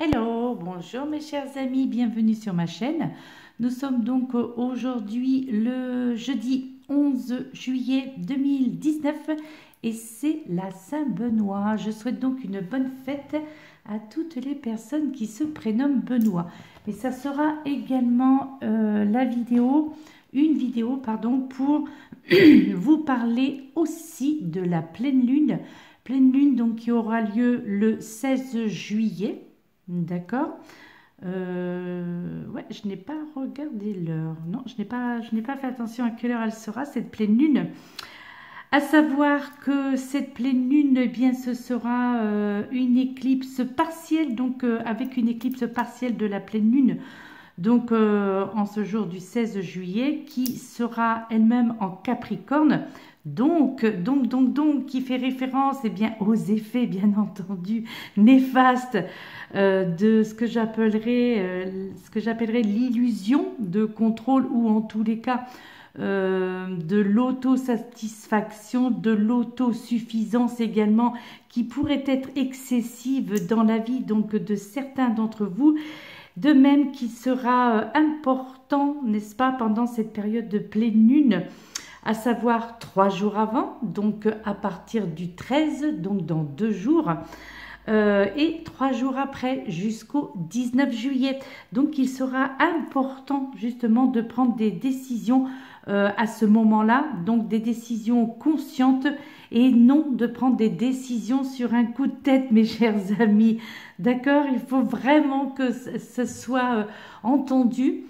Hello, bonjour mes chers amis, bienvenue sur ma chaîne. Nous sommes donc aujourd'hui le jeudi 11 juillet 2019 et c'est la Saint-Benoît. Je souhaite donc une bonne fête à toutes les personnes qui se prénomment Benoît. Et ça sera également une vidéo pardon, pour vous parler aussi de la pleine lune donc qui aura lieu le 16 juillet. D'accord. Ouais, je n'ai pas regardé l'heure. Non, je n'ai pas fait attention à quelle heure elle sera, cette pleine lune. À savoir que cette pleine lune, eh bien, ce sera une éclipse partielle, donc avec une éclipse partielle de la pleine lune, donc en ce jour du 16 juillet, qui sera elle-même en Capricorne. Donc, qui fait référence eh bien, aux effets, bien entendu, néfastes de ce que j'appellerais l'illusion de contrôle ou en tous les cas de l'autosatisfaction, de l'autosuffisance également, qui pourrait être excessive dans la vie donc de certains d'entre vous. De même qu'il sera important, n'est-ce pas, pendant cette période de pleine lune, à savoir 3 jours avant, donc à partir du 13, donc dans 2 jours, et 3 jours après jusqu'au 19 juillet. Donc il sera important justement de prendre des décisions à ce moment-là, donc des décisions conscientes et non de prendre des décisions sur un coup de tête, mes chers amis. D'accord? Il faut vraiment que ce soit entendu.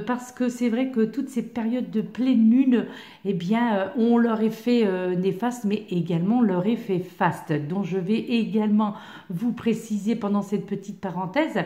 Parce que c'est vrai que toutes ces périodes de pleine lune, eh bien, ont leur effet néfaste, mais également leur effet faste, dont je vais également vous préciser pendant cette petite parenthèse.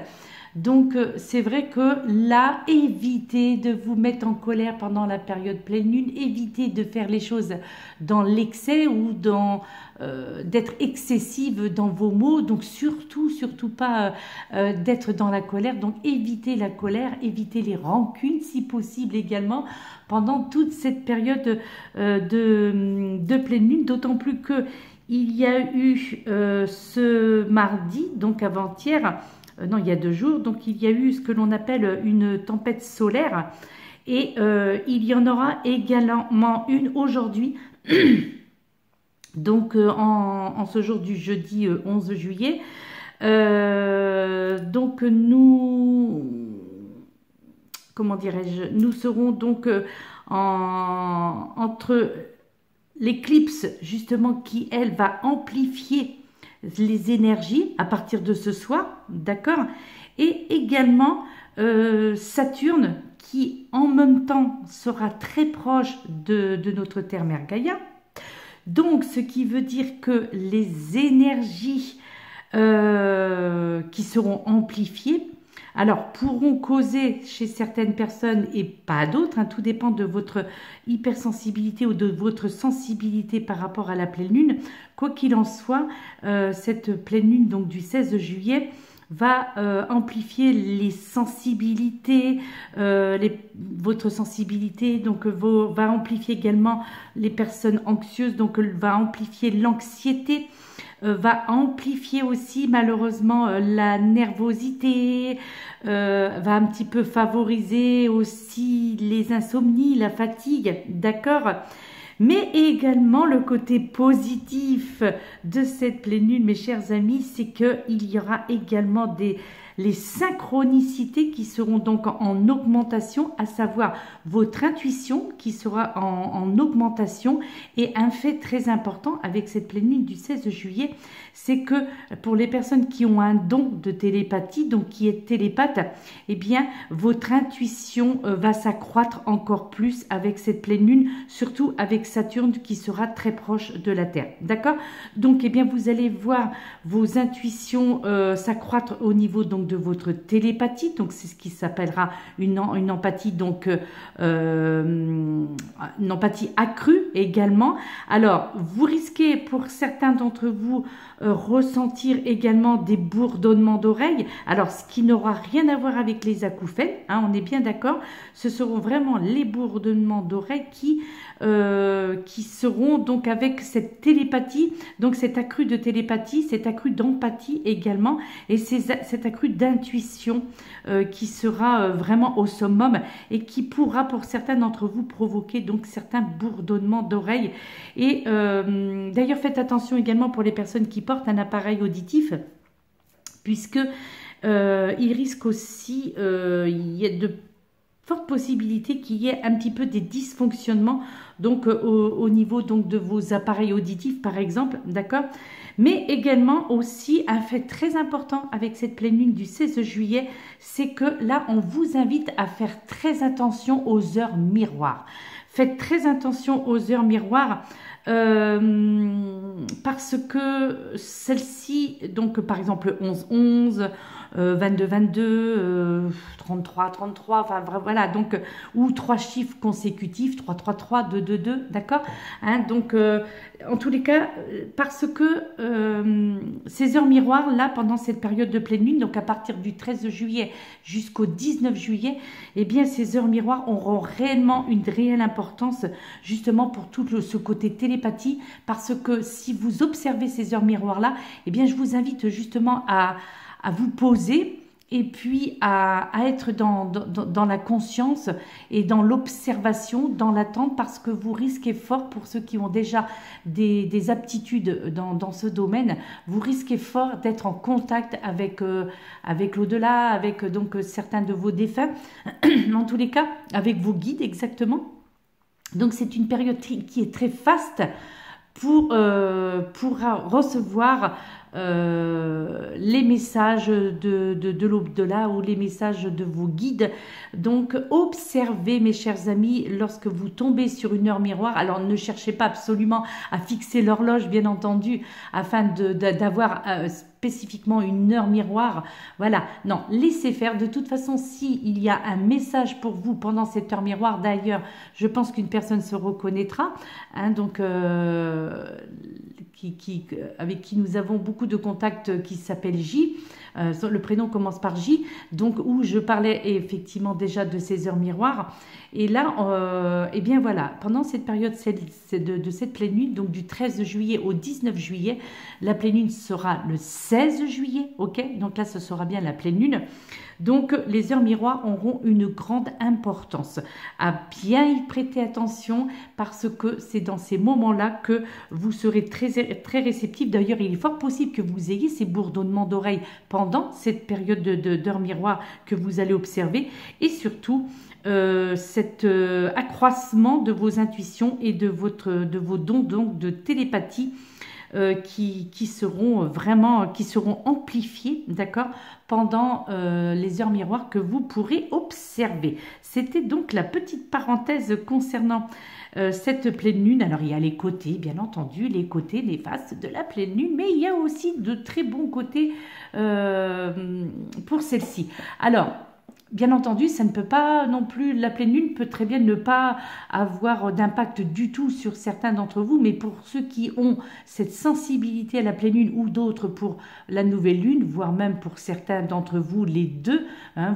Donc, c'est vrai que là, évitez de vous mettre en colère pendant la période pleine lune, évitez de faire les choses dans l'excès ou d'être excessive dans vos mots. Donc, surtout pas d'être dans la colère. Donc, évitez la colère, évitez les rancunes, si possible également, pendant toute cette période de pleine lune. D'autant plus que il y a eu ce mardi, donc avant-hier, non, il y a 2 jours, donc il y a eu ce que l'on appelle une tempête solaire et il y en aura également une aujourd'hui, donc en ce jour du jeudi 11 juillet. Donc comment dirais-je, nous serons donc entre l'éclipse justement qui, elle, va amplifier les énergies à partir de ce soir, d'accord, et également Saturne qui en même temps sera très proche de notre terre-mère Gaïa. Donc ce qui veut dire que les énergies qui seront amplifiées, alors pourront causer chez certaines personnes et pas d'autres, tout dépend de votre hypersensibilité ou de votre sensibilité par rapport à la pleine lune. Quoi qu'il en soit, cette pleine lune donc du 16 juillet va amplifier les sensibilités, votre sensibilité, donc va amplifier également les personnes anxieuses, donc va amplifier l'anxiété, va amplifier aussi malheureusement la nervosité, va un petit peu favoriser aussi les insomnies, la fatigue, d'accord? Mais également le côté positif de cette pleine lune, mes chers amis, c'est qu'il y aura également les synchronicités qui seront donc en augmentation, à savoir votre intuition qui sera en augmentation. Et un fait très important avec cette pleine lune du 16 juillet, c'est que pour les personnes qui ont un don de télépathie, donc qui est télépathe, eh bien votre intuition va s'accroître encore plus avec cette pleine lune, surtout avec Saturne qui sera très proche de la Terre. D'accord? Donc eh bien vous allez voir vos intuitions s'accroître au niveau donc de votre télépathie, donc c'est ce qui s'appellera une empathie, donc une empathie accrue également. Alors vous risquez pour certains d'entre vous ressentir également des bourdonnements d'oreilles. Alors, ce qui n'aura rien à voir avec les acouphènes, hein, on est bien d'accord, ce seront vraiment les bourdonnements d'oreilles qui seront donc avec cette télépathie, donc cet accru de télépathie, cet accru d'empathie également, et cet accru d'intuition qui sera vraiment au summum et qui pourra pour certains d'entre vous provoquer donc certains bourdonnements d'oreilles. Et d'ailleurs, faites attention également pour les personnes qui portent un appareil auditif, puisque il risque aussi, il y a de fortes possibilités qu'il y ait un petit peu des dysfonctionnements donc au niveau donc de vos appareils auditifs par exemple, d'accord. Mais également aussi un fait très important avec cette pleine lune du 16 juillet, c'est que là on vous invite à faire très attention aux heures miroirs. Faites très attention aux heures miroirs parce que celle-ci, donc par exemple 11-11, 22-22, 33-33, enfin voilà, donc, ou 3 chiffres consécutifs, 3-3-3, 2-2-2, d'accord, hein, donc en tous les cas, parce que ces heures miroirs, là, pendant cette période de pleine lune, donc à partir du 13 juillet jusqu'au 19 juillet, eh bien, ces heures miroirs auront réellement une réelle importance, justement pour tout ce côté télépathie, parce que si vous observez ces heures miroirs-là, eh bien, je vous invite justement à vous poser et puis à être dans la conscience et dans l'observation, dans l'attente, parce que vous risquez fort, pour ceux qui ont déjà des aptitudes dans ce domaine, vous risquez fort d'être en contact avec l'au-delà, avec donc certains de vos défunts, en tous les cas, avec vos guides exactement. Donc c'est une période qui est très faste pour recevoir les messages de l'au-delà ou les messages de vos guides. Donc observez, mes chers amis, lorsque vous tombez sur une heure miroir, alors ne cherchez pas absolument à fixer l'horloge, bien entendu, afin d'avoir spécifiquement une heure miroir, voilà, non, laissez faire. De toute façon, s'il y a un message pour vous pendant cette heure miroir, d'ailleurs, je pense qu'une personne se reconnaîtra, hein, donc avec qui nous avons beaucoup de contacts, qui s'appelle J, le prénom commence par J, donc où je parlais effectivement déjà de ces heures miroirs. Et là, eh bien voilà, pendant cette période de cette pleine lune, donc du 13 juillet au 19 juillet, la pleine lune sera le 16 juillet, ok, donc là ce sera bien la pleine lune. Donc les heures miroirs auront une grande importance, à bien y prêter attention, parce que c'est dans ces moments-là que vous serez très réceptif. D'ailleurs, il est fort possible que vous ayez ces bourdonnements d'oreilles pendant cette période d'heures miroirs que vous allez observer, et surtout cet accroissement de vos intuitions et de vos dons donc de télépathie qui seront amplifiés, d'accord, pendant les heures miroirs que vous pourrez observer. C'était donc la petite parenthèse concernant cette pleine lune. Alors il y a les côtés, bien entendu, les côtés, les faces de la pleine lune, mais il y a aussi de très bons côtés pour celle-ci. Alors, bien entendu, ça ne peut pas non plus, la pleine lune peut très bien ne pas avoir d'impact du tout sur certains d'entre vous, mais pour ceux qui ont cette sensibilité à la pleine lune ou d'autres pour la nouvelle lune, voire même pour certains d'entre vous, les deux, hein,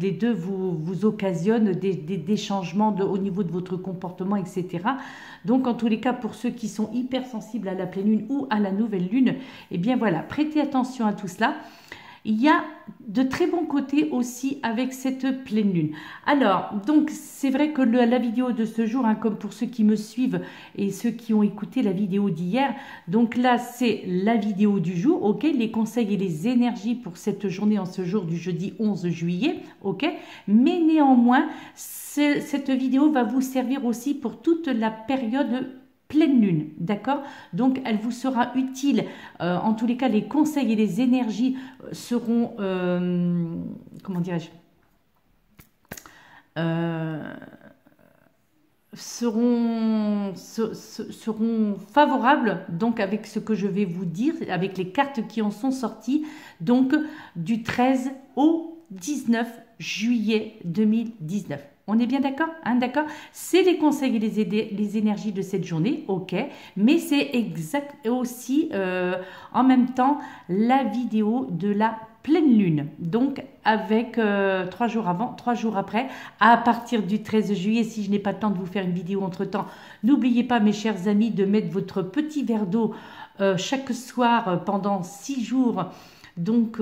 les deux vous occasionnent des changements au niveau de votre comportement, etc. Donc, en tous les cas, pour ceux qui sont hypersensibles à la pleine lune ou à la nouvelle lune, eh bien voilà, prêtez attention à tout cela. Il y a de très bons côtés aussi avec cette pleine lune. Alors, donc, c'est vrai que la vidéo de ce jour, hein, comme pour ceux qui me suivent et ceux qui ont écouté la vidéo d'hier, donc là, c'est la vidéo du jour, ok, les conseils et les énergies pour cette journée en ce jour du jeudi 11 juillet, ok, mais néanmoins, cette vidéo va vous servir aussi pour toute la période pleine lune, d'accord? Donc, elle vous sera utile. En tous les cas, les conseils et les énergies seront, comment dirais-je, seront favorables, donc avec ce que je vais vous dire, avec les cartes qui en sont sorties, donc du 13 au 19 juillet 2019. On est bien d'accord, hein, d'accord? C'est les conseils et les énergies de cette journée, ok, mais c'est exact aussi en même temps la vidéo de la pleine lune. Donc avec 3 jours avant, 3 jours après, à partir du 13 juillet, si je n'ai pas le temps de vous faire une vidéo entre-temps, n'oubliez pas mes chers amis de mettre votre petit verre d'eau chaque soir pendant 6 jours donc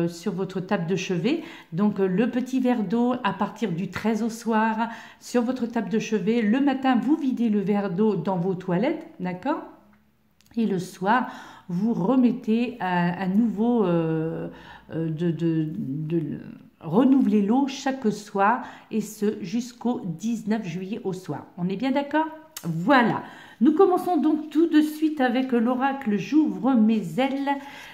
sur votre table de chevet. Donc le petit verre d'eau à partir du 13 au soir sur votre table de chevet. Le matin, vous videz le verre d'eau dans vos toilettes, d'accord? Et le soir, vous remettez à nouveau renouveler l'eau chaque soir et ce jusqu'au 19 juillet au soir. On est bien d'accord? Voilà. Nous commençons donc tout de suite avec l'oracle J'ouvre mes ailes.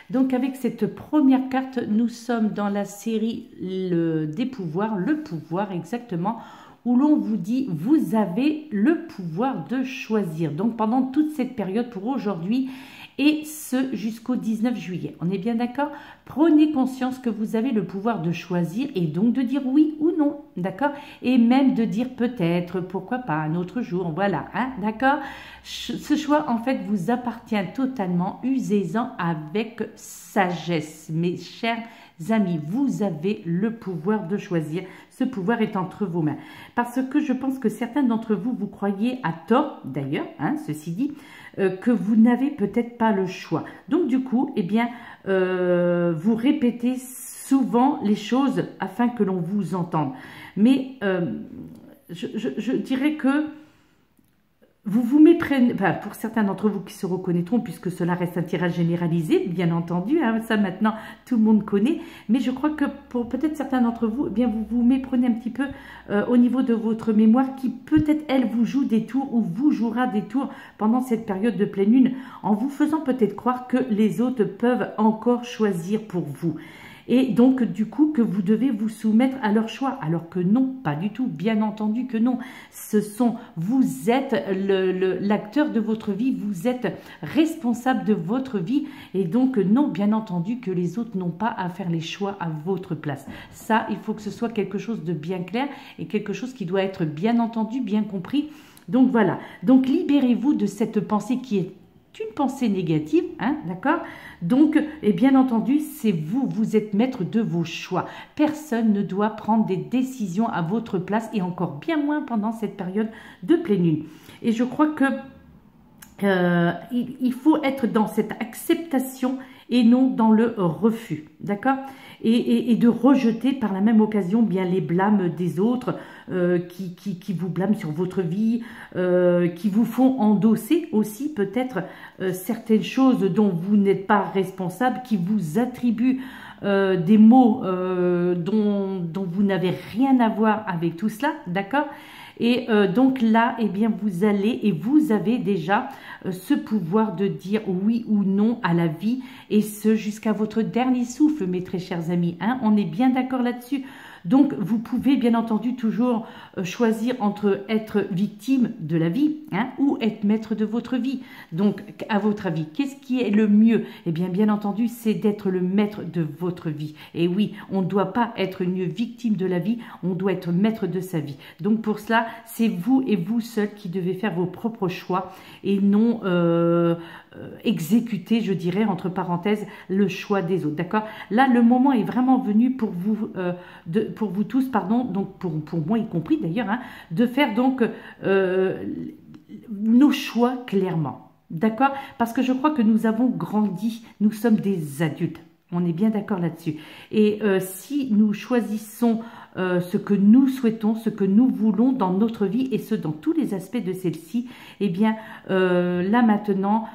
Donc avec cette première carte, nous sommes dans la série des pouvoirs, le pouvoir exactement, où l'on vous dit vous avez le pouvoir de choisir. Donc pendant toute cette période pour aujourd'hui et ce jusqu'au 19 juillet. On est bien d'accord? Prenez conscience que vous avez le pouvoir de choisir et donc de dire oui ou non, d'accord? Et même de dire peut-être, pourquoi pas, un autre jour, voilà, hein, d'accord? Ce choix, en fait, vous appartient totalement, usez-en avec sagesse, mes chers amis. Vous avez le pouvoir de choisir. Ce pouvoir est entre vos mains. Parce que je pense que certains d'entre vous, vous croyez à tort, d'ailleurs, hein, ceci dit, que vous n'avez peut-être pas le choix. Donc du coup, eh bien, vous répétez souvent les choses afin que l'on vous entende. Mais je dirais que vous vous méprenez, enfin, pour certains d'entre vous qui se reconnaîtront, puisque cela reste un tirage généralisé, bien entendu, hein, ça maintenant tout le monde connaît, mais je crois que pour peut-être certains d'entre vous, eh bien, vous vous méprenez un petit peu au niveau de votre mémoire, qui peut-être, elle, vous joue des tours ou vous jouera des tours pendant cette période de pleine lune, en vous faisant peut-être croire que les autres peuvent encore choisir pour vous. Et donc, du coup, que vous devez vous soumettre à leur choix. Alors que non, pas du tout, bien entendu que non. Vous êtes l'acteur de votre vie, vous êtes responsable de votre vie. Et donc, non, bien entendu que les autres n'ont pas à faire les choix à votre place. Ça, il faut que ce soit quelque chose de bien clair et quelque chose qui doit être bien entendu, bien compris. Donc, voilà. Donc, libérez-vous de cette pensée qui est une pensée négative, hein, d'accord? Donc, et bien entendu, c'est vous, vous êtes maître de vos choix. Personne ne doit prendre des décisions à votre place et encore bien moins pendant cette période de pleine lune. Et je crois que il faut être dans cette acceptation et non dans le refus, d'accord? Et de rejeter par la même occasion bien les blâmes des autres qui vous blâment sur votre vie, qui vous font endosser aussi peut-être certaines choses dont vous n'êtes pas responsable, qui vous attribuent des mots dont vous n'avez rien à voir avec tout cela, d'accord? Et donc là, eh bien, vous allez et vous avez déjà ce pouvoir de dire oui ou non à la vie, et ce jusqu'à votre dernier souffle, mes très chers amis. Hein, on est bien d'accord là-dessus. Donc, vous pouvez bien entendu toujours choisir entre être victime de la vie, hein, ou être maître de votre vie. Donc, à votre avis, qu'est-ce qui est le mieux? Eh bien, bien entendu, c'est d'être le maître de votre vie. Et oui, on ne doit pas être une victime de la vie, on doit être maître de sa vie. Donc, pour cela, c'est vous et vous seul qui devez faire vos propres choix et non exécuter, je dirais, entre parenthèses, le choix des autres. D'accord? Là, le moment est vraiment venu pour vous tous, pardon, donc pour moi y compris d'ailleurs, hein, de faire donc nos choix clairement. D'accord? Parce que je crois que nous avons grandi, nous sommes des adultes. On est bien d'accord là-dessus. Et si nous choisissons ce que nous souhaitons, ce que nous voulons dans notre vie, et ce dans tous les aspects de celle-ci, eh bien là maintenant,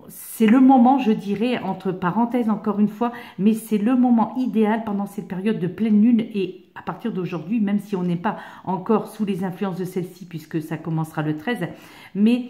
c'est le moment, je dirais, entre parenthèses encore une fois, mais c'est le moment idéal pendant cette période de pleine lune et à partir d'aujourd'hui, même si on n'est pas encore sous les influences de celle-ci, puisque ça commencera le 13, mais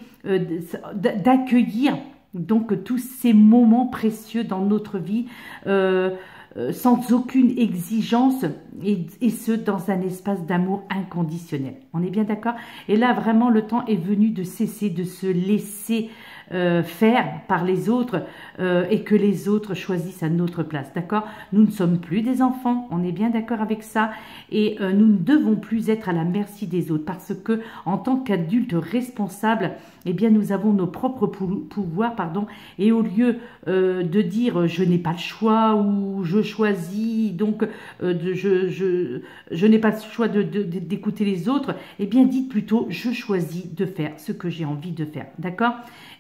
d'accueillir donc tous ces moments précieux dans notre vie, sans aucune exigence, et ce, dans un espace d'amour inconditionnel. On est bien d'accord? Et là, vraiment, le temps est venu de cesser de se laisser faire par les autres et que les autres choisissent à notre place, d'accord? Nous ne sommes plus des enfants, on est bien d'accord avec ça, et nous ne devons plus être à la merci des autres parce que en tant qu'adultes responsables, eh bien nous avons nos propres pouvoirs, pardon, et au lieu de dire je n'ai pas le choix ou je choisis, donc je n'ai pas le choix d'écouter les autres, eh bien dites plutôt je choisis de faire ce que j'ai envie de faire, d'accord?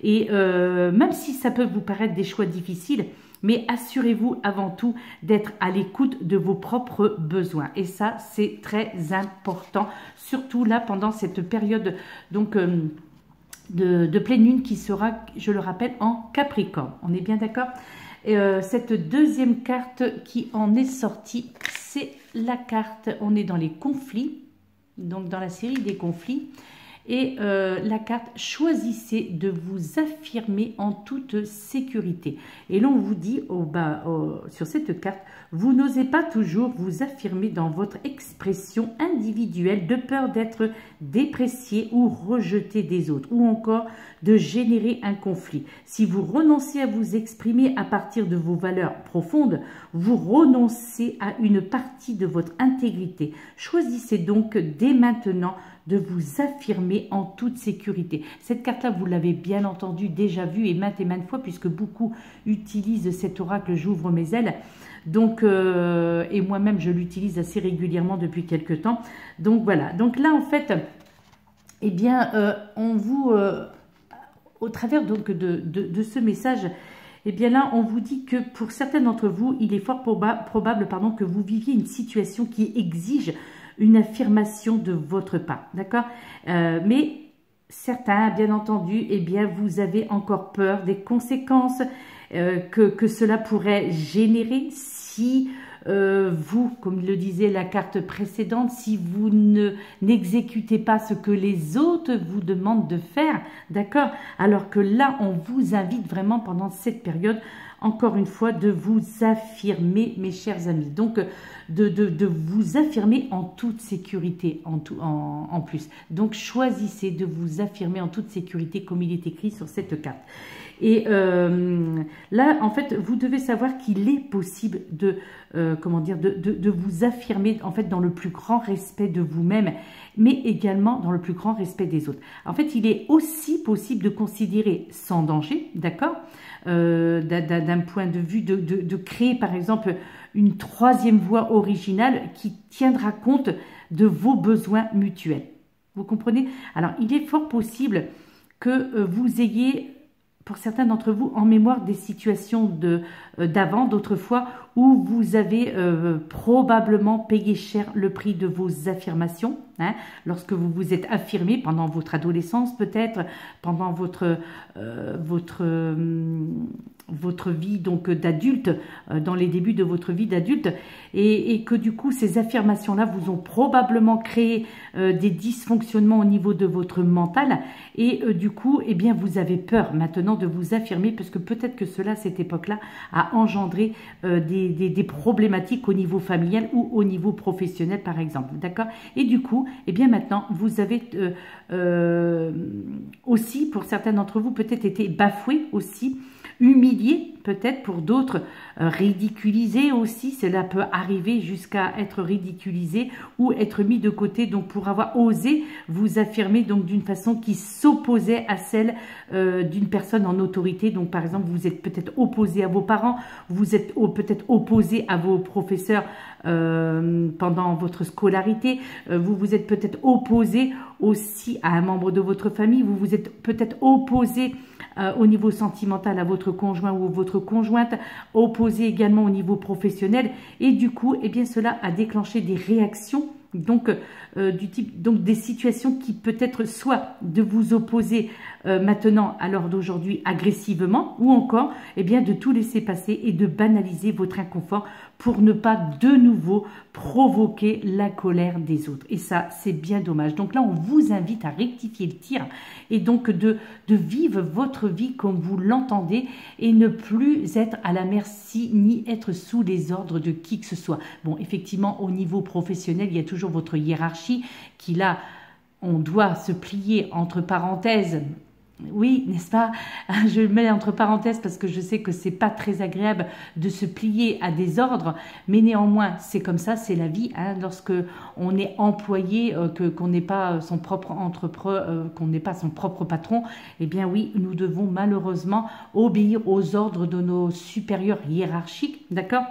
Et même si ça peut vous paraître des choix difficiles, mais assurez-vous avant tout d'être à l'écoute de vos propres besoins. Et ça, c'est très important, surtout là pendant cette période donc de pleine lune qui sera, je le rappelle, en Capricorne. On est bien d'accord? Cette deuxième carte qui en est sortie, c'est la carte, on est dans les conflits, donc dans la série des conflits. Et la carte, choisissez de vous affirmer en toute sécurité. Et là, on vous dit sur cette carte, vous n'osez pas toujours vous affirmer dans votre expression individuelle de peur d'être déprécié ou rejeté des autres, ou encore de générer un conflit. Si vous renoncez à vous exprimer à partir de vos valeurs profondes, vous renoncez à une partie de votre intégrité. Choisissez donc dès maintenant de vous affirmer en toute sécurité. Cette carte-là, vous l'avez bien entendu, déjà vue et maintes fois, puisque beaucoup utilisent cet oracle « J'ouvre mes ailes ». Donc, et moi-même, je l'utilise assez régulièrement depuis quelques temps. Donc, voilà. Donc là, en fait, eh bien, on vous, au travers donc de ce message, eh bien là, on vous dit que pour certains d'entre vous, il est fort probable que vous viviez une situation qui exige une affirmation de votre part, d'accord? Mais certains, bien entendu, eh bien, vous avez encore peur des conséquences que cela pourrait générer si vous, comme le disait la carte précédente, si vous n'exécutez pas ce que les autres vous demandent de faire, d'accord? Alors que là, on vous invite vraiment pendant cette période, encore une fois, de vous affirmer, mes chers amis. Donc, de vous affirmer en toute sécurité en plus. Donc, choisissez de vous affirmer en toute sécurité comme il est écrit sur cette carte. Et là, en fait, vous devez savoir qu'il est possible de vous affirmer en fait dans le plus grand respect de vous-même, mais également dans le plus grand respect des autres. En fait, il est aussi possible de considérer sans danger, d'accord, d'un point de vue de créer par exemple une troisième voie originale qui tiendra compte de vos besoins mutuels. Vous comprenez? Alors, il est fort possible que vous ayez, pour certains d'entre vous, en mémoire des situations d'avant, d'autrefois, où vous avez probablement payé cher le prix de vos affirmations, hein, lorsque vous vous êtes affirmé pendant votre adolescence, peut-être, pendant votre vie donc d'adulte, dans les débuts de votre vie d'adulte, et que du coup ces affirmations-là vous ont probablement créé des dysfonctionnements au niveau de votre mental, et du coup, eh bien, vous avez peur maintenant de vous affirmer, parce que peut-être que cela, à cette époque-là, a engendré des problématiques au niveau familial ou au niveau professionnel, par exemple, d'accord? Et du coup, eh bien, maintenant, vous avez aussi, pour certains d'entre vous, peut-être été bafoué aussi, humilié peut-être, pour d'autres ridiculisé aussi, cela peut arriver jusqu'à être ridiculisé ou être mis de côté, donc pour avoir osé vous affirmer donc d'une façon qui s'opposait à celle d'une personne en autorité. Donc par exemple, vous êtes peut-être opposé à vos parents, vous êtes peut-être opposé à vos professeurs pendant votre scolarité, vous vous êtes peut-être opposé aussi à un membre de votre famille, vous vous êtes peut-être opposé au niveau sentimental à votre conjoint ou votre conjointe, opposé également au niveau professionnel, et du coup, eh bien, cela a déclenché des réactions, donc du type, donc des situations qui peut-être soit de vous opposer maintenant à l'heure d'aujourd'hui agressivement, ou encore eh bien de tout laisser passer et de banaliser votre inconfort pour ne pas de nouveau provoquer la colère des autres. Et ça, c'est bien dommage. Donc là, on vous invite à rectifier le tir et donc de vivre votre vie comme vous l'entendez et ne plus être à la merci ni être sous les ordres de qui que ce soit. Bon, effectivement, au niveau professionnel, il y a toujours votre hiérarchie qui là, on doit se plier entre parenthèses Oui, n'est-ce pas? Je le mets entre parenthèses parce que je sais que c'est pas très agréable de se plier à des ordres, mais néanmoins, c'est comme ça, c'est la vie. Hein, lorsque on est employé, qu'on n'est pas son propre entrepreneur, qu'on n'est pas son propre patron, eh bien oui, nous devons malheureusement obéir aux ordres de nos supérieurs hiérarchiques, d'accord?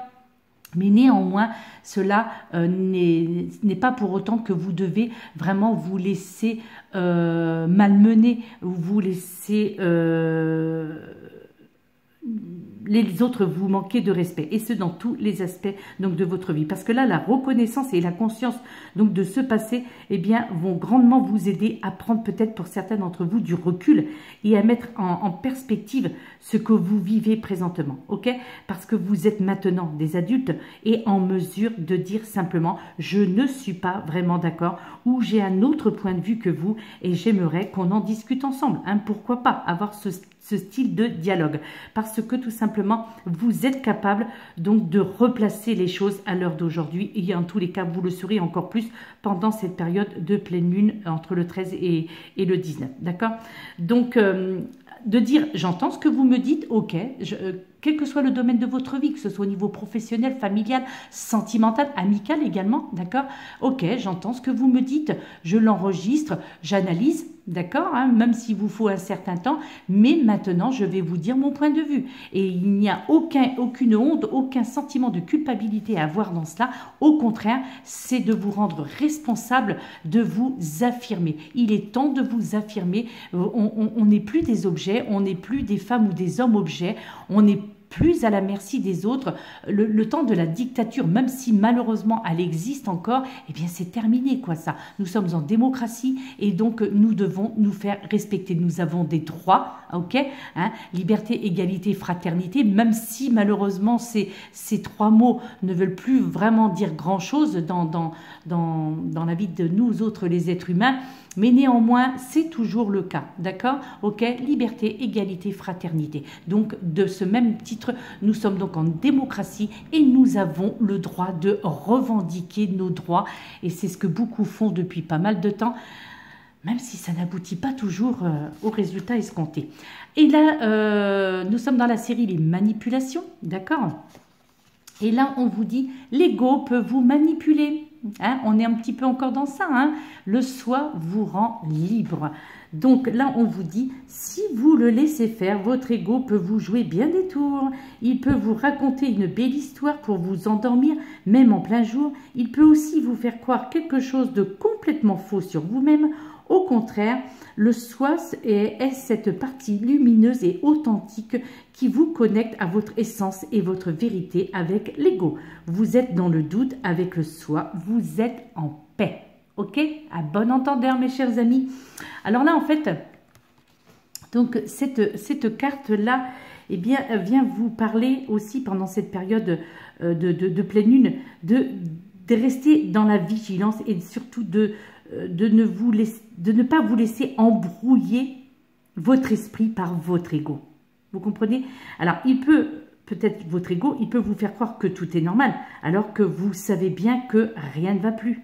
Mais néanmoins, cela n'est pas pour autant que vous devez vraiment vous laisser malmener, vous laisser les autres vous manquer de respect, et ce dans tous les aspects donc de votre vie, parce que là la reconnaissance et la conscience donc de ce passé eh bien vont grandement vous aider à prendre peut-être pour certains d'entre vous du recul et à mettre en perspective ce que vous vivez présentement, ok, parce que vous êtes maintenant des adultes et en mesure de dire simplement je ne suis pas vraiment d'accord, ou j'ai un autre point de vue que vous et j'aimerais qu'on en discute ensemble, hein, pourquoi pas avoir ce style de dialogue, parce que tout simplement vous êtes capable donc de replacer les choses à l'heure d'aujourd'hui, et en tous les cas vous le serez encore plus pendant cette période de pleine lune entre le 13 et le 19, d'accord. Donc de dire j'entends ce que vous me dites, ok, quel que soit le domaine de votre vie, que ce soit au niveau professionnel, familial, sentimental, amical également, d'accord, ok, j'entends ce que vous me dites, je l'enregistre, j'analyse, d'accord, hein, même s'il vous faut un certain temps, mais maintenant je vais vous dire mon point de vue. Et il n'y a aucune honte, aucun sentiment de culpabilité à avoir dans cela. Au contraire, c'est de vous rendre responsable, de vous affirmer. Il est temps de vous affirmer. On n'est plus des objets, on n'est plus des femmes ou des hommes objets, on n'est plus à la merci des autres. Le temps de la dictature, même si malheureusement elle existe encore, eh bien c'est terminé quoi ça. Nous sommes en démocratie et donc nous devons nous faire respecter. Nous avons des droits, ok, hein, liberté, égalité, fraternité, même si malheureusement ces trois mots ne veulent plus vraiment dire grand chose dans la vie de nous autres les êtres humains. Mais néanmoins, c'est toujours le cas, d'accord? Ok, liberté, égalité, fraternité. Donc, de ce même titre, nous sommes donc en démocratie et nous avons le droit de revendiquer nos droits. Et c'est ce que beaucoup font depuis pas mal de temps, même si ça n'aboutit pas toujours au résultat escompté. Et là, nous sommes dans la série Les manipulations, d'accord? Et là, on vous dit, l'ego peut vous manipuler. Hein, on est un petit peu encore dans ça. Hein. Le soi vous rend libre. Donc là, on vous dit, si vous le laissez faire, votre ego peut vous jouer bien des tours. Il peut vous raconter une belle histoire pour vous endormir, même en plein jour. Il peut aussi vous faire croire quelque chose de complètement faux sur vous-même. Au contraire, le soi est cette partie lumineuse et authentique qui vous connecte à votre essence et votre vérité avec l'ego. Vous êtes dans le doute avec le soi, vous êtes en paix. Ok? À bon entendeur, mes chers amis. Alors là, en fait, donc cette carte-là, eh bien, vient vous parler aussi pendant cette période de pleine lune, de rester dans la vigilance et surtout de ne pas vous laisser embrouiller votre esprit par votre ego. Vous comprenez? Alors, peut-être votre ego, il peut vous faire croire que tout est normal, alors que vous savez bien que rien ne va plus.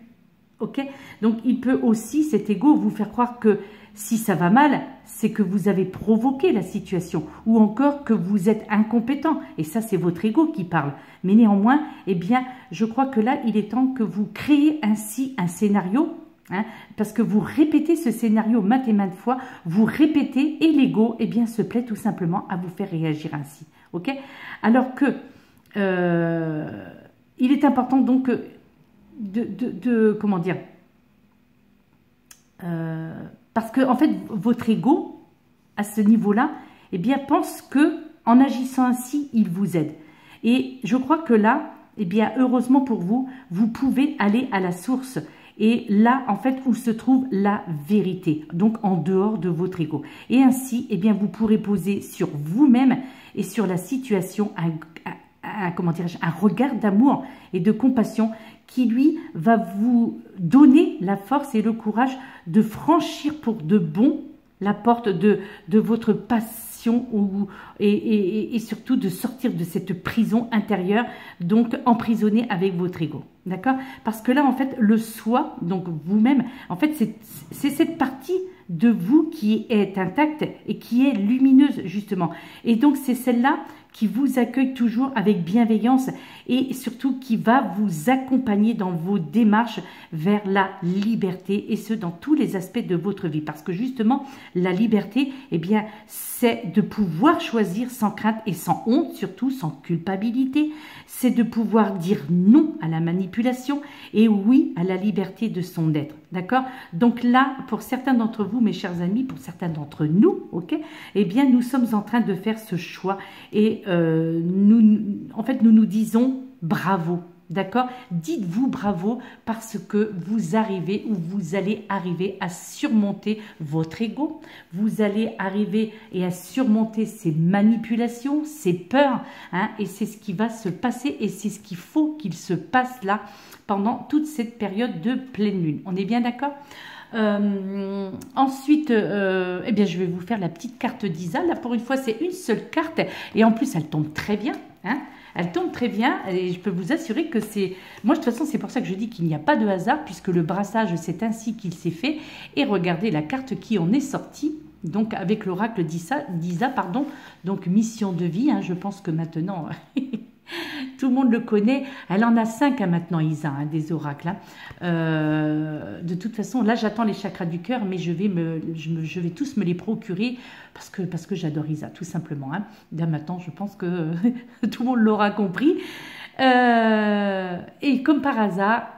Ok? Donc, il peut aussi, cet ego, vous faire croire que si ça va mal, c'est que vous avez provoqué la situation, ou encore que vous êtes incompétent. Et ça, c'est votre ego qui parle. Mais néanmoins, eh bien, je crois que là, il est temps que vous créez ainsi un scénario. Hein, parce que vous répétez ce scénario maintes et maintes fois, vous répétez et l'ego eh bien, se plaît tout simplement à vous faire réagir ainsi. Okay, alors que il est important donc comment dire, parce que en fait votre ego à ce niveau-là eh bien, pense que en agissant ainsi, il vous aide. Et je crois que là, eh bien, heureusement pour vous, vous pouvez aller à la source. Et là, en fait, où se trouve la vérité, donc en dehors de votre ego. Et ainsi, eh bien, vous pourrez poser sur vous-même et sur la situation un regard d'amour et de compassion qui, lui, va vous donner la force et le courage de franchir pour de bon la porte de votre passion action et surtout de sortir de cette prison intérieure, donc emprisonnée avec votre ego. D'accord? Parce que là, en fait, le soi, donc vous-même, en fait, c'est cette partie de vous qui est intacte et qui est lumineuse, justement. Et donc, c'est celle-là qui vous accueille toujours avec bienveillance et surtout qui va vous accompagner dans vos démarches vers la liberté, et ce, dans tous les aspects de votre vie. Parce que justement, la liberté, eh bien, c'est de pouvoir choisir sans crainte et sans honte, surtout sans culpabilité. C'est de pouvoir dire non à la manipulation et oui à la liberté de son être. D'accord? Donc là, pour certains d'entre vous, mes chers amis, pour certains d'entre nous, ok, eh bien, nous sommes en train de faire ce choix et en fait, nous nous disons bravo. D'accord? Dites-vous bravo parce que vous arrivez ou vous allez arriver à surmonter votre ego. Vous allez arriver et à surmonter ces manipulations, ces peurs. Hein, et c'est ce qui va se passer et c'est ce qu'il faut qu'il se passe là pendant toute cette période de pleine lune. On est bien d'accord? Ensuite, eh bien, je vais vous faire la petite carte d'Isa. Là, pour une fois, c'est une seule carte et en plus, elle tombe très bien. Hein, elle tombe très bien et je peux vous assurer que c'est... Moi, de toute façon, c'est pour ça que je dis qu'il n'y a pas de hasard puisque le brassage, c'est ainsi qu'il s'est fait. Et regardez la carte qui en est sortie. Donc, avec l'oracle d'Isa, pardon. Donc, mission de vie. Hein, je pense que maintenant... Tout le monde le connaît. Elle en a 5 hein, maintenant, Isa, hein, des oracles. Hein. De toute façon, là, j'attends les chakras du cœur, mais je vais tous me les procurer parce que j'adore Isa, tout simplement. Hein. Là, maintenant, je pense que tout le monde l'aura compris. Et comme par hasard,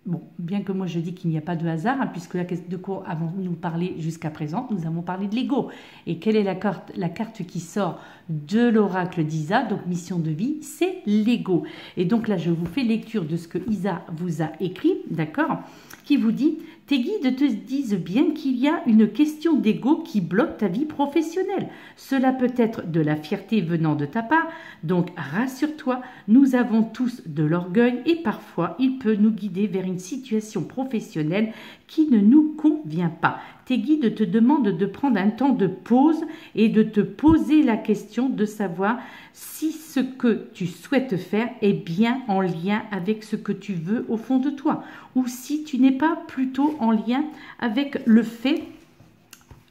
bon, bien que moi je dis qu'il n'y a pas de hasard, hein, puisque de quoi avons-nous parlé jusqu'à présent? Nous avons parlé de l'ego. Et quelle est la carte qui sort de l'oracle d'Isa? Donc mission de vie, c'est l'ego. Et donc là, je vous fais lecture de ce que Isa vous a écrit, d'accord? Qui vous dit: tes guides te disent bien qu'il y a une question d'ego qui bloque ta vie professionnelle. Cela peut être de la fierté venant de ta part, donc rassure-toi, nous avons tous de l'orgueil et parfois il peut nous guider vers une situation professionnelle qui ne nous convient pas. Tes guides te demandent de prendre un temps de pause et de te poser la question de savoir si ce que tu souhaites faire est bien en lien avec ce que tu veux au fond de toi, ou si tu n'es pas plutôt en lien avec le fait,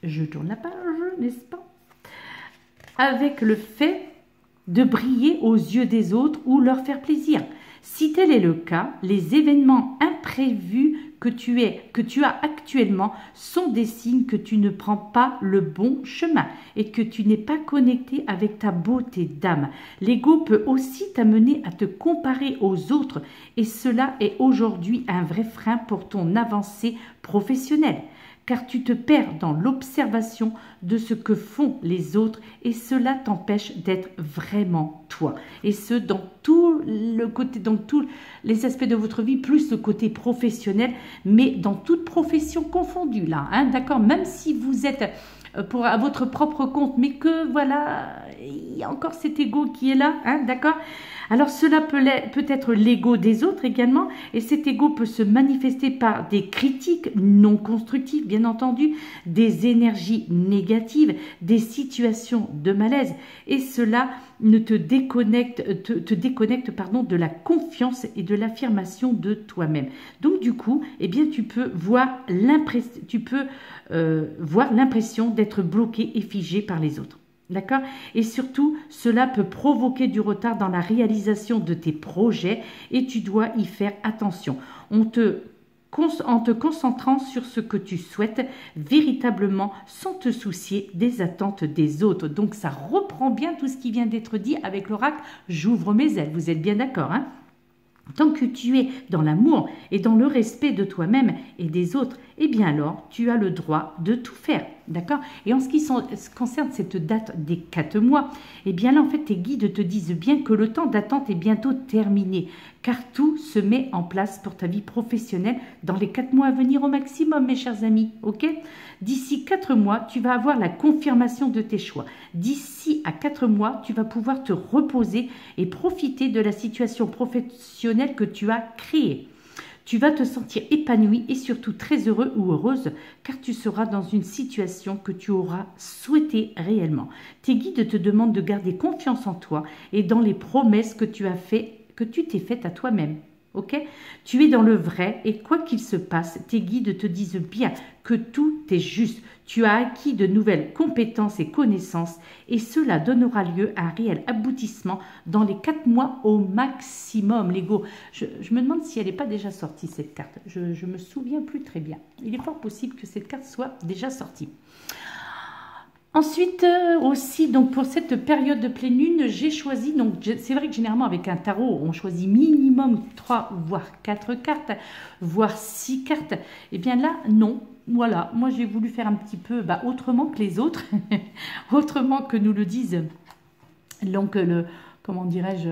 je tourne la page, n'est-ce pas, avec le fait de briller aux yeux des autres ou leur faire plaisir. Si tel est le cas, les événements imprévus que tu as actuellement sont des signes que tu ne prends pas le bon chemin et que tu n'es pas connecté avec ta beauté d'âme. L'ego peut aussi t'amener à te comparer aux autres et cela est aujourd'hui un vrai frein pour ton avancée professionnelle. Car tu te perds dans l'observation de ce que font les autres et cela t'empêche d'être vraiment toi. Et ce, dans tout le côté, dans tous les aspects de votre vie, plus le côté professionnel, mais dans toute profession confondue là, hein, d'accord? Même si vous êtes à votre propre compte, mais que voilà, il y a encore cet ego qui est là, hein, d'accord? Alors cela peut être l'ego des autres également, et cet ego peut se manifester par des critiques non constructives, bien entendu, des énergies négatives, des situations de malaise, et cela te déconnecte de la confiance et de l'affirmation de toi-même. Donc du coup, eh bien, tu peux voir l'impression d'être bloqué et figé par les autres. D'accord? Et surtout, cela peut provoquer du retard dans la réalisation de tes projets et tu dois y faire attention. En te concentrant sur ce que tu souhaites véritablement sans te soucier des attentes des autres. Donc, ça reprend bien tout ce qui vient d'être dit avec l'oracle « J'ouvre mes ailes ». Vous êtes bien d'accord, hein? Tant que tu es dans l'amour et dans le respect de toi-même et des autres, eh bien alors, tu as le droit de tout faire, d'accord? Et en ce qui concerne cette date des 4 mois, eh bien là, en fait, tes guides te disent bien que le temps d'attente est bientôt terminé, car tout se met en place pour ta vie professionnelle dans les 4 mois à venir au maximum, mes chers amis, ok? D'ici 4 mois, tu vas avoir la confirmation de tes choix. D'ici à 4 mois, tu vas pouvoir te reposer et profiter de la situation professionnelle que tu as créée. Tu vas te sentir épanoui et surtout très heureux ou heureuse car tu seras dans une situation que tu auras souhaité réellement. Tes guides te demandent de garder confiance en toi et dans les promesses que tu t'es faites à toi-même. Ok? Tu es dans le vrai et quoi qu'il se passe, tes guides te disent bien que tout est juste. Tu as acquis de nouvelles compétences et connaissances et cela donnera lieu à un réel aboutissement dans les 4 mois au maximum. L'ego, je me demande si elle n'est pas déjà sortie cette carte. Je ne me souviens plus très bien. Il est fort possible que cette carte soit déjà sortie. Ensuite aussi, donc pour cette période de pleine lune, j'ai choisi, donc c'est vrai que généralement avec un tarot, on choisit minimum 3 voire 4 cartes, voire 6 cartes. Et eh bien là, non. Voilà, moi j'ai voulu faire un petit peu autrement que les autres, autrement que nous le disent donc comment dirais-je,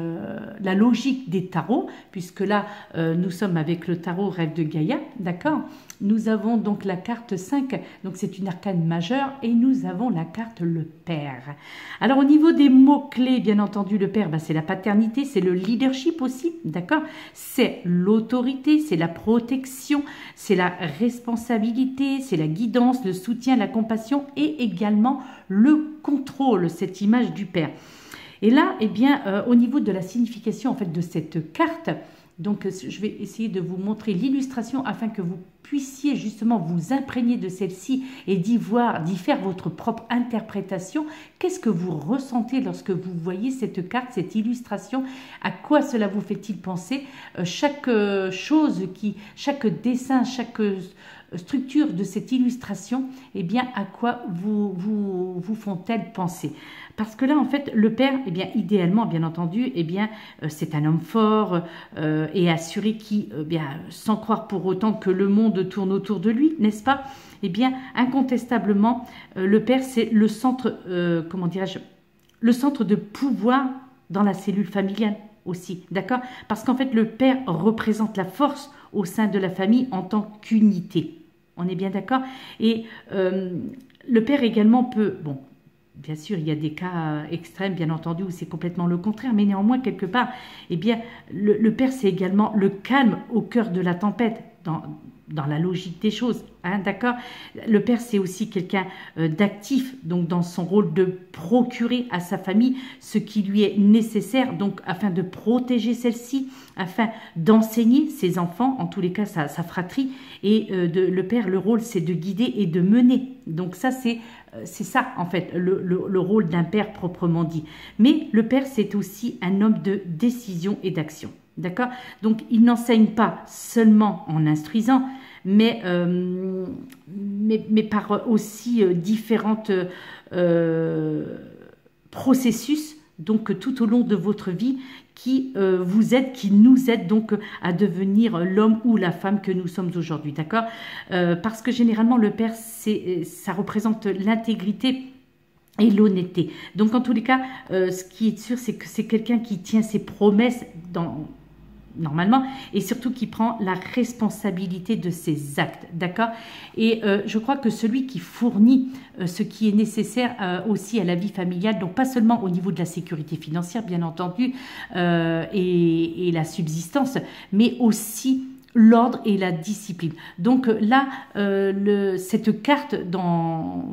la logique des tarots, puisque là, nous sommes avec le tarot Rêve de Gaïa, d'accord? Nous avons donc la carte 5, donc c'est une arcane majeure, et nous avons la carte le Père. Alors au niveau des mots-clés, bien entendu, le Père, c'est la paternité, c'est le leadership aussi, d'accord? C'est l'autorité, c'est la protection, c'est la responsabilité, c'est la guidance, le soutien, la compassion, et également le contrôle, cette image du Père. Et là, eh bien, au niveau de la signification en fait de cette carte, donc je vais essayer de vous montrer l'illustration afin que vous puissiez justement vous imprégner de celle-ci et d'y faire votre propre interprétation. Qu'est-ce que vous ressentez lorsque vous voyez cette carte, cette illustration? À quoi cela vous fait-il penser? Chaque dessin, chaque structure de cette illustration, eh bien, à quoi vous font-elles penser? Parce que là, en fait, le Père, eh bien, idéalement, bien entendu, eh bien, c'est un homme fort et assuré qui, bien, sans croire pour autant que le monde tourne autour de lui, n'est-ce pas? Eh bien, incontestablement, le Père, c'est le centre, comment dirais-je, le centre de pouvoir dans la cellule familiale aussi, d'accord? Parce qu'en fait, le Père représente la force au sein de la famille en tant qu'unité. On est bien d'accord? Et le Père également peut, bon, bien sûr, il y a des cas extrêmes, bien entendu, où c'est complètement le contraire, mais néanmoins, quelque part, eh bien, le Père, c'est également le calme au cœur de la tempête, dans la logique des choses, hein, d'accord? Le Père, c'est aussi quelqu'un d'actif, donc dans son rôle de procurer à sa famille ce qui lui est nécessaire, donc afin de protéger celle-ci, afin d'enseigner ses enfants, en tous les cas sa fratrie, et le Père, le rôle, c'est de guider et de mener. Donc ça, c'est ça, en fait, le rôle d'un père proprement dit. Mais le Père, c'est aussi un homme de décision et d'action. D'accord? Donc, il n'enseigne pas seulement en instruisant, mais par aussi différentes processus, donc tout au long de votre vie, qui nous aident donc à devenir l'homme ou la femme que nous sommes aujourd'hui. D'accord? Parce que généralement, le Père, ça représente l'intégrité et l'honnêteté. Donc, en tous les cas, ce qui est sûr, c'est que c'est quelqu'un qui tient ses promesses normalement, et surtout qui prend la responsabilité de ses actes, d'accord? Et je crois que celui qui fournit ce qui est nécessaire aussi à la vie familiale, donc pas seulement au niveau de la sécurité financière, bien entendu, et la subsistance, mais aussi l'ordre et la discipline. Donc là, cette carte dans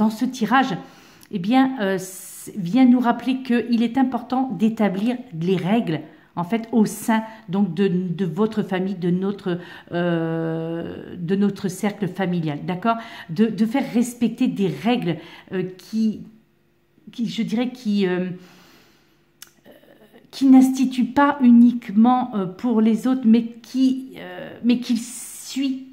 ce tirage, eh bien, vient nous rappeler qu'il est important d'établir les règles en fait, au sein donc de votre famille, de notre cercle familial, d'accord? De faire respecter des règles je dirais, qui n'instituent pas uniquement pour les autres, mais qui suit,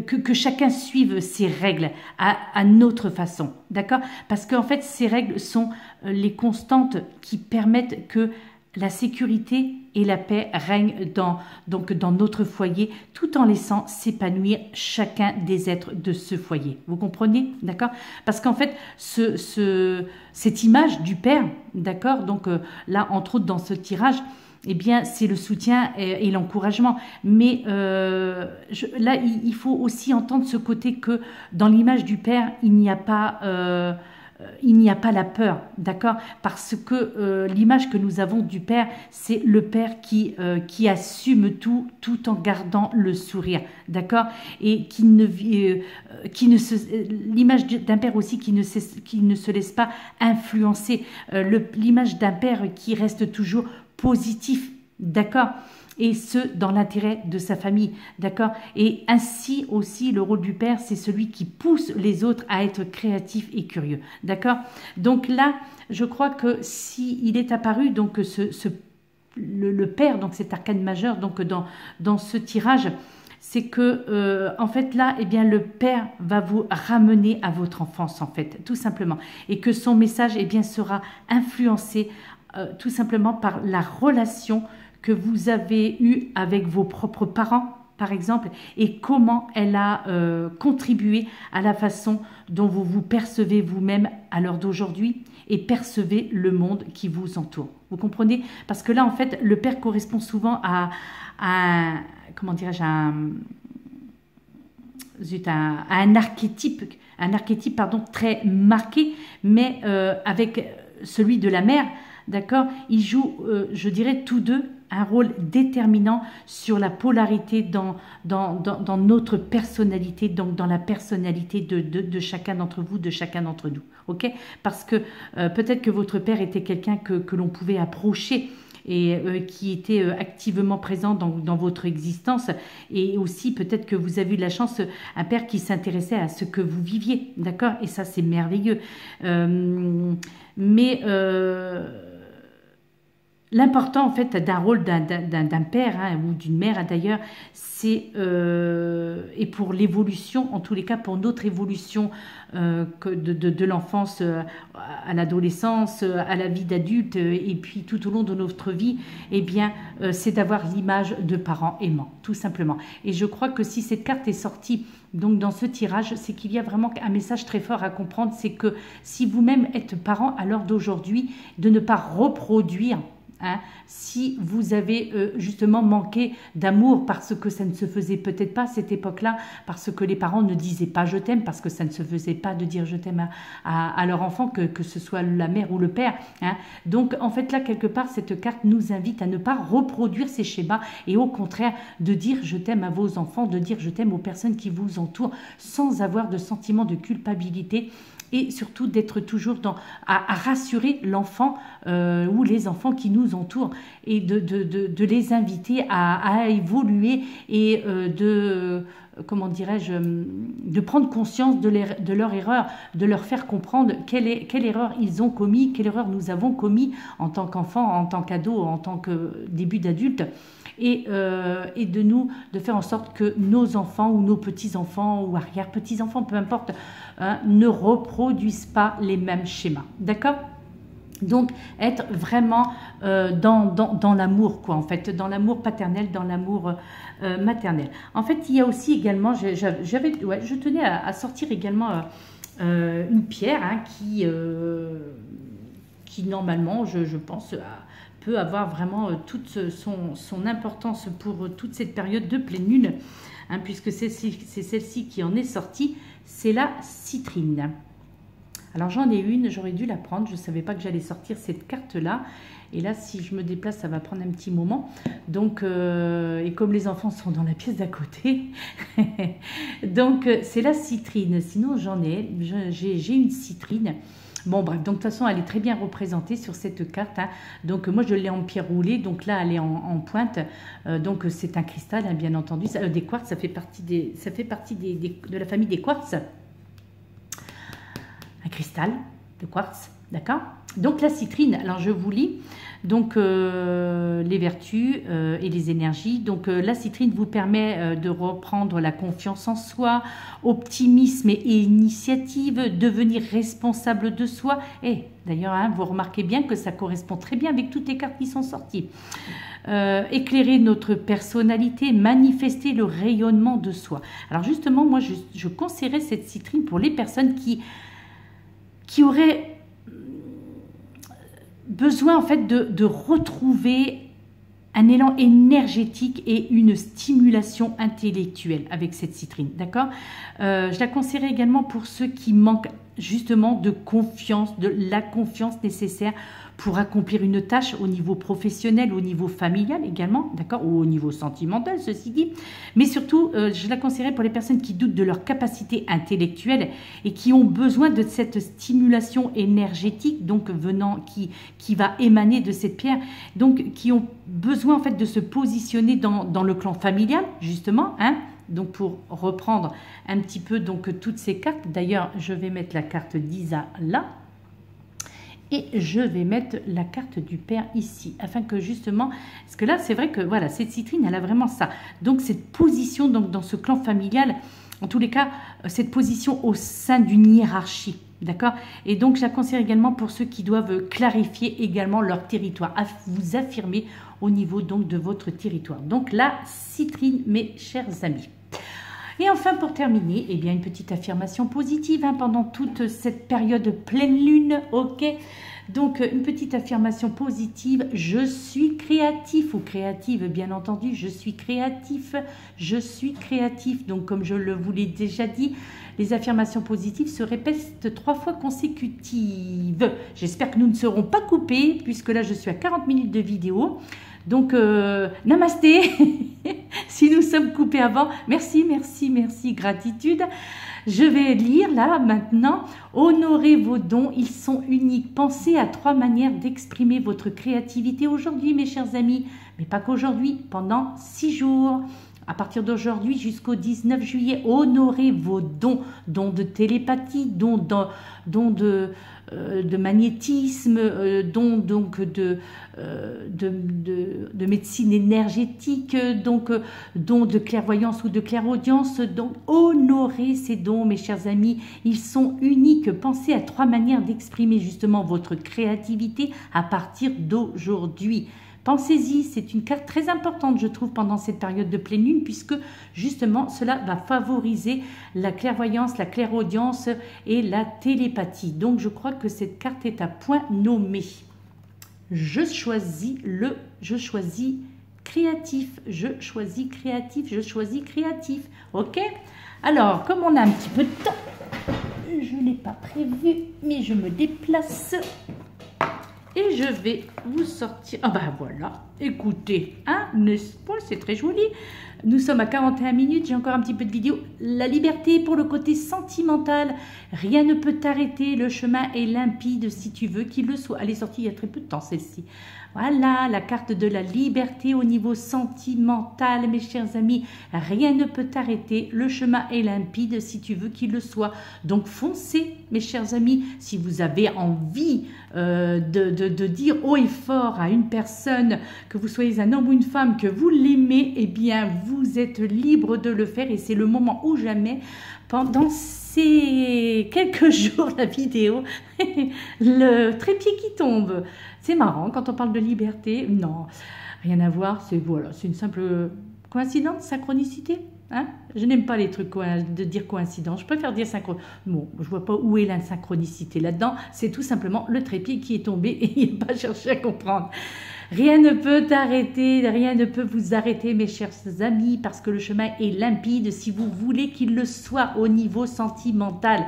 que chacun suive ces règles à notre façon, d'accord? Parce qu'en fait, ces règles sont les constantes qui permettent que la sécurité et la paix règnent dans notre foyer, tout en laissant s'épanouir chacun des êtres de ce foyer. Vous comprenez? D'accord? Parce qu'en fait, cette image du Père, d'accord? Donc là, entre autres, dans ce tirage, eh bien, c'est le soutien et l'encouragement. Mais là, il faut aussi entendre ce côté que dans l'image du Père, il n'y a pas il n'y a pas la peur, d'accord? Parce que l'image que nous avons du Père, c'est le Père qui assume tout en gardant le sourire, d'accord? Et l'image d'un Père aussi qui ne se laisse pas influencer, l'image d'un Père qui reste toujours positif, d'accord? Et ce, dans l'intérêt de sa famille, d'accord? Et ainsi aussi, le rôle du père, c'est celui qui pousse les autres à être créatifs et curieux, d'accord? Donc là, je crois que s'il est apparu, donc le père, donc cet arcane majeur, donc dans ce tirage, c'est que, en fait, là, eh bien, le père va vous ramener à votre enfance, en fait, tout simplement. Et que son message, eh bien, sera influencé tout simplement par la relation que vous avez eue avec vos propres parents, par exemple, et comment elle a contribué à la façon dont vous vous percevez vous-même à l'heure d'aujourd'hui et percevez le monde qui vous entoure. Vous comprenez? Parce que là, en fait, le père correspond souvent à comment dirais-je, à un archétype, pardon, très marqué, mais avec celui de la mère, d'accord? Ils jouent, je dirais, tous deux un rôle déterminant sur la polarité dans notre personnalité, donc dans la personnalité de chacun d'entre vous, de chacun d'entre nous, ok? Parce que peut-être que votre père était quelqu'un que l'on pouvait approcher et qui était activement présent dans votre existence, et aussi peut-être que vous avez eu de la chance, un père qui s'intéressait à ce que vous viviez, d'accord? Et ça, c'est merveilleux. L'important, en fait, d'un rôle d'un père ou d'une mère, d'ailleurs, c'est, et pour l'évolution, en tous les cas, pour notre évolution de l'enfance à l'adolescence, à la vie d'adulte, et puis tout au long de notre vie, eh bien, c'est d'avoir l'image de parents aimants, tout simplement. Et je crois que si cette carte est sortie donc dans ce tirage, c'est qu'il y a vraiment un message très fort à comprendre, c'est que si vous-même êtes parent à l'heure d'aujourd'hui, de ne pas reproduire si vous avez justement manqué d'amour parce que ça ne se faisait peut-être pas à cette époque-là, parce que les parents ne disaient pas je t'aime, parce que ça ne se faisait pas de dire je t'aime à leur enfant, que ce soit la mère ou le père. Donc en fait là, quelque part, cette carte nous invite à ne pas reproduire ces schémas et au contraire de dire je t'aime à vos enfants, de dire je t'aime aux personnes qui vous entourent sans avoir de sentiment de culpabilité. Et surtout d'être toujours à rassurer l'enfant ou les enfants qui nous entourent et de les inviter à évoluer et comment dirais-je, de prendre conscience de leur erreur, de leur faire comprendre quelle erreur ils ont commis, quelle erreur nous avons commis en tant qu'enfant, en tant qu'ado, en tant que début d'adulte. Et de faire en sorte que nos enfants ou nos petits-enfants ou arrière-petits-enfants, peu importe, ne reproduisent pas les mêmes schémas. D'accord ? Donc, être vraiment dans l'amour, quoi, en fait, dans l'amour paternel, dans l'amour maternel. En fait, il y a aussi également, je tenais à sortir également une pierre qui normalement, je pense, peut avoir vraiment toute son importance pour toute cette période de pleine lune, puisque c'est celle-ci qui en est sortie, c'est la citrine. Alors j'en ai une, j'aurais dû la prendre, je ne savais pas que j'allais sortir cette carte-là, et là si je me déplace ça va prendre un petit moment, donc et comme les enfants sont dans la pièce d'à côté, donc c'est la citrine, sinon j'ai une citrine. Bon bref, donc de toute façon elle est très bien représentée sur cette carte, donc moi je l'ai en pierre roulée, donc là elle est en pointe, donc c'est un cristal bien entendu, des quartz, ça fait partie de la famille des quartz, un cristal de quartz, d'accord? Donc la citrine, alors je vous lis donc les vertus et les énergies. Donc la citrine vous permet de reprendre la confiance en soi, optimisme et initiative, devenir responsable de soi. Et d'ailleurs, vous remarquez bien que ça correspond très bien avec toutes les cartes qui sont sorties. Éclairer notre personnalité, manifester le rayonnement de soi. Alors justement, moi je conseillerais cette citrine pour les personnes qui auraient besoin en fait de retrouver un élan énergétique et une stimulation intellectuelle avec cette citrine, d'accord? Je la conseillerais également pour ceux qui manquent justement de confiance, de la confiance nécessaire pour accomplir une tâche au niveau professionnel, au niveau familial également, d'accord, ou au niveau sentimental, ceci dit. Mais surtout, je la conseillerais pour les personnes qui doutent de leur capacité intellectuelle et qui ont besoin de cette stimulation énergétique, donc qui va émaner de cette pierre, donc qui ont besoin en fait de se positionner dans le clan familial, justement, hein. Donc pour reprendre un petit peu donc toutes ces cartes, d'ailleurs je vais mettre la carte d'Isa là et je vais mettre la carte du père ici, afin que justement, parce que là c'est vrai que voilà, cette citrine elle a vraiment ça, donc cette position donc dans ce clan familial, en tous les cas cette position au sein d'une hiérarchie, d'accord, et donc je la conseille également pour ceux qui doivent clarifier également leur territoire, à vous affirmer au niveau donc de votre territoire. Donc la citrine, mes chers amis. Et enfin, pour terminer, eh bien, une petite affirmation positive hein, pendant toute cette période pleine lune, ok. Donc, une petite affirmation positive, je suis créatif ou créative, bien entendu, je suis créatif, je suis créatif. Donc, comme je vous l'ai déjà dit, les affirmations positives se répètent 3 fois consécutives. J'espère que nous ne serons pas coupés, puisque là, je suis à 40 minutes de vidéo. Donc, namasté, si nous sommes coupés avant, merci, merci, merci, gratitude. Je vais lire là maintenant, honorez vos dons, ils sont uniques. Pensez à 3 manières d'exprimer votre créativité aujourd'hui, mes chers amis, mais pas qu'aujourd'hui, pendant 6 jours. À partir d'aujourd'hui jusqu'au 19 juillet, honorez vos dons, dons de télépathie, dons de magnétisme, dons donc de médecine énergétique, donc dons de clairvoyance ou de clairaudience. Donc honorez ces dons, mes chers amis, ils sont uniques. Pensez à 3 manières d'exprimer justement votre créativité à partir d'aujourd'hui. Pensez-y, c'est une carte très importante, je trouve, pendant cette période de pleine lune, puisque justement, cela va favoriser la clairvoyance, la clairaudience et la télépathie. Donc, je crois que cette carte est à point nommé. Je choisis créatif, je choisis créatif, je choisis créatif. Ok? Alors, comme on a un petit peu de temps, je ne l'ai pas prévu, mais je me déplace. Et je vais vous sortir... Ah ben voilà, écoutez, hein, n'est-ce pas, c'est très joli. Nous sommes à 41 minutes, j'ai encore un petit peu de vidéo. La liberté pour le côté sentimental. Rien ne peut t'arrêter, le chemin est limpide si tu veux qu'il le soit. Elle est sortie il y a très peu de temps, celle-ci. Voilà, la carte de la liberté au niveau sentimental, mes chers amis. Rien ne peut t'arrêter, le chemin est limpide si tu veux qu'il le soit. Donc foncez, mes chers amis, si vous avez envie de dire haut et fort à une personne, que vous soyez un homme ou une femme, que vous l'aimez, eh bien, vous êtes libre de le faire et c'est le moment ou jamais pendant ces quelques jours la vidéo, le trépied qui tombe. C'est marrant quand on parle de liberté. Non, rien à voir. C'est voilà, c'est une simple coïncidence, synchronicité. Hein, je n'aime pas les trucs de dire coïncidence. Je préfère dire synchro. Bon, je vois pas où est la synchronicité là-dedans. C'est tout simplement le trépied qui est tombé et il n'a pas cherché à comprendre. Rien ne peut t'arrêter, rien ne peut vous arrêter, mes chers amis, parce que le chemin est limpide si vous voulez qu'il le soit au niveau sentimental.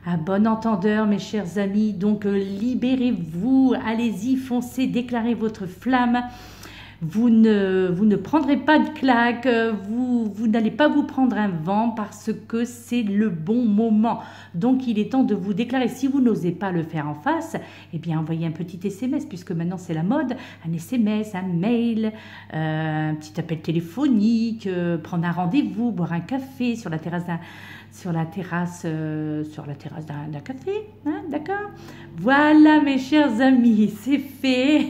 À bon entendeur, mes chers amis, donc libérez-vous, allez-y, foncez, déclarez votre flamme. Vous ne prendrez pas de claque, vous n'allez pas vous prendre un vent parce que c'est le bon moment. Donc, il est temps de vous déclarer. Si vous n'osez pas le faire en face, eh bien, envoyez un petit SMS, puisque maintenant, c'est la mode. Un SMS, un mail, un petit appel téléphonique, prendre un rendez-vous, boire un café sur la terrasse d'un café, hein, d'accord? Voilà, mes chers amis, c'est fait.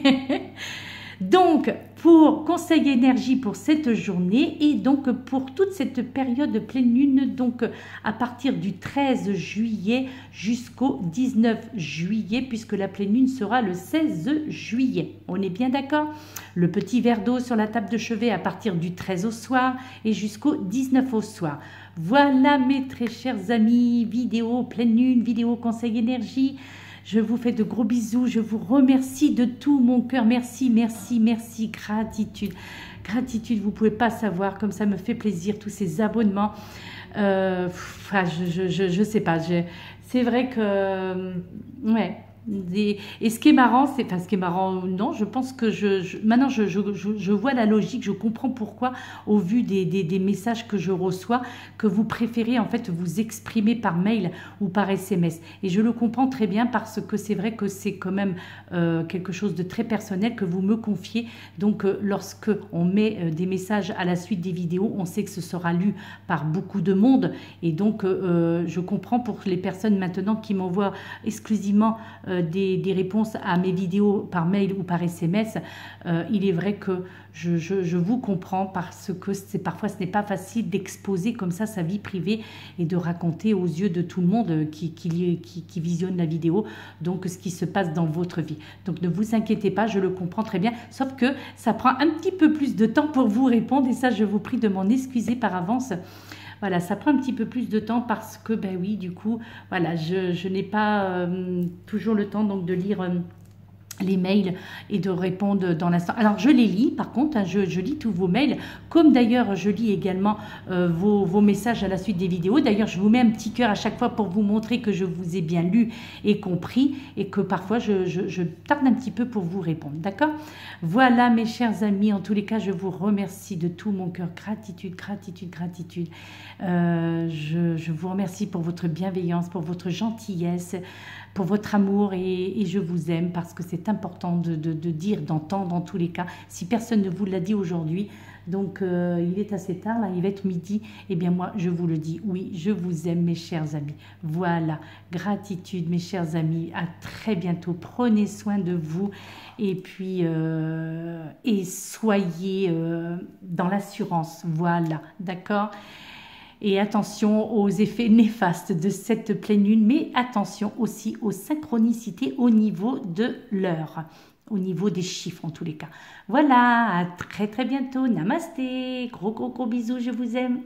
Donc, pour conseil énergie pour cette journée et donc pour toute cette période de pleine lune, donc à partir du 13 juillet jusqu'au 19 juillet, puisque la pleine lune sera le 16 juillet. On est bien d'accord? Le petit verre d'eau sur la table de chevet à partir du 13 au soir et jusqu'au 19 au soir. Voilà mes très chers amis, vidéo pleine lune, vidéo conseil énergie. Je vous fais de gros bisous. Je vous remercie de tout mon cœur. Merci, merci, merci. Gratitude. Gratitude, vous ne pouvez pas savoir comme ça me fait plaisir, tous ces abonnements. Enfin, je sais pas. C'est vrai que... ouais. Et ce qui est marrant, c'est, enfin ce qui est marrant, non, je pense que maintenant je vois la logique, je comprends pourquoi, au vu des messages que je reçois, que vous préférez en fait vous exprimer par mail ou par SMS. Et je le comprends très bien parce que c'est vrai que c'est quand même quelque chose de très personnel que vous me confiez. Donc lorsque on met des messages à la suite des vidéos, on sait que ce sera lu par beaucoup de monde. Et donc je comprends pour les personnes maintenant qui m'envoient exclusivement des réponses à mes vidéos par mail ou par SMS, il est vrai que je vous comprends parce que parfois ce n'est pas facile d'exposer comme ça sa vie privée et de raconter aux yeux de tout le monde qui visionne la vidéo, donc ce qui se passe dans votre vie. Donc ne vous inquiétez pas, je le comprends très bien, sauf que ça prend un petit peu plus de temps pour vous répondre et ça je vous prie de m'en excuser par avance. Voilà, ça prend un petit peu plus de temps parce que, ben oui, du coup, voilà, je n'ai pas toujours le temps donc de lire les mails et de répondre dans l'instant. Alors, je les lis, par contre, hein, je lis tous vos mails, comme d'ailleurs, je lis également vos messages à la suite des vidéos. D'ailleurs, je vous mets un petit cœur à chaque fois pour vous montrer que je vous ai bien lu et compris et que parfois, je tarde un petit peu pour vous répondre, d'accord? Voilà, mes chers amis, en tous les cas, je vous remercie de tout mon cœur. Gratitude, gratitude, gratitude. Je vous remercie pour votre bienveillance, pour votre gentillesse, pour votre amour et je vous aime parce que c'est important de dire, d'entendre en tous les cas. Si personne ne vous l'a dit aujourd'hui, donc il est assez tard, là, il va être midi, et bien moi je vous le dis, oui, je vous aime mes chers amis. Voilà, gratitude mes chers amis, à très bientôt, prenez soin de vous et puis et soyez dans l'assurance, voilà, d'accord? Et attention aux effets néfastes de cette pleine lune, mais attention aussi aux synchronicités au niveau de l'heure, au niveau des chiffres en tous les cas. Voilà, à très très bientôt. Namasté, gros bisous, je vous aime.